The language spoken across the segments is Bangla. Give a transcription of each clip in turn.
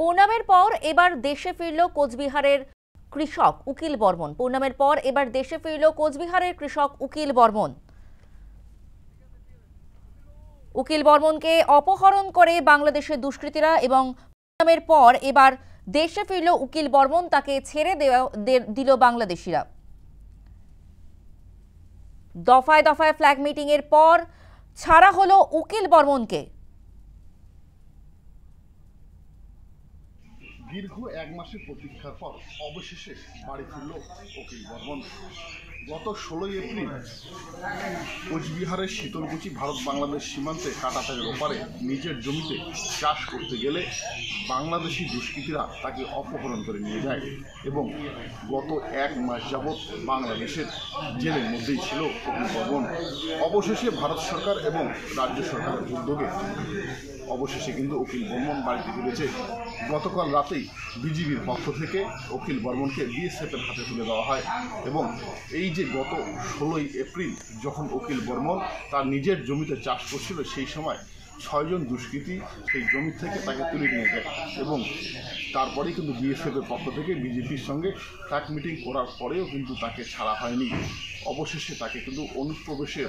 পূর্ণামের পর এবার দেশে ফিরল কোচবিহারের কৃষক উকিল বর্মন। পূর্ণামের পর এবার দেশে ফিরল কোচবিহারের কৃষক উকিল বর্মন। উকিল বর্মনকে অপহরণ করে বাংলাদেশের দুষ্কৃতীরা এবং পূর্ণামের পর এবার দেশে ফিরল উকিল বর্মন, তাকে ছেড়ে দিল বাংলাদেশিরা। দফায় দফায় ফ্ল্যাগ মিটিং এর পর ছাড়া হলো উকিল বর্মনকে। দীর্ঘ এক মাসের প্রতীক্ষার পর অবশেষে বাড়ি ফিরল উকিল বর্মন। গত 16 এপ্রিল কোচবিহারের শীতলকুচি ভারত বাংলাদেশ সীমান্তে কাঁটাতারের ওপারে নিজের জমিতে চাষ করতে গেলে বাংলাদেশি দুষ্কৃতীরা তাকে অপহরণ করে নিয়ে যায় এবং গত এক মাস যাবৎ বাংলাদেশের জেলের মধ্যেই ছিল উকিল বর্মন। অবশেষে ভারত সরকার এবং রাজ্য সরকারের উদ্যোগে অবশেষে কিন্তু উকিল বর্মন বাড়িতে ফিরেছে। গতকাল রাতেই বিজিবির পক্ষ থেকে উকিল বর্মনকে বিএসএফের হাতে তুলে দেওয়া হয় এবং এই যে গত 16 এপ্রিল যখন উকিল বর্মন তার নিজের জমিতে চাষ করছিল, সেই সময় 6 জন দুষ্কৃতী সেই জমি থেকে তাকে তুলে নিয়ে যায় এবং তারপরেই কিন্তু বিএসএফের পক্ষ থেকে বিজেপির সঙ্গে ফ্ল্যাগ মিটিং করার পরেও কিন্তু তাকে ছাড়া হয়নি। অবশেষে তাকে কিন্তু অনুপ্রবেশের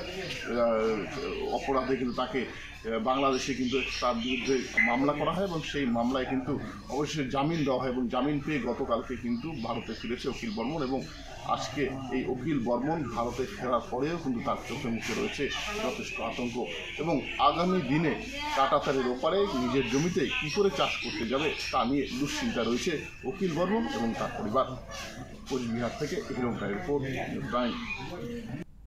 অপরাধে কিন্তু তাকে বাংলাদেশে কিন্তু তার বিরুদ্ধে মামলা করা হয় এবং সেই মামলায় কিন্তু অবশ্যই জামিন দেওয়া হয় এবং জামিন পেয়ে গতকালকে কিন্তু ভারতে ফিরেছে উকিল বর্মন। এবং আজকে এই উকিল বর্মন ভারতে ফেরার পরেও কিন্তু তার চোখে মুখে রয়েছে যথেষ্ট আতঙ্ক এবং আগামী দিনে কাঁটাতারের ওপারে নিজের জমিতে কী করে চাষ করতে যাবে তা নিয়ে দুশ্চিন্তা রয়েছে উকিল বর্মন এবং তার পরিবার। কোচবিহার থেকে হিরঙ্কার রিপোর্ট, নিউজ 9।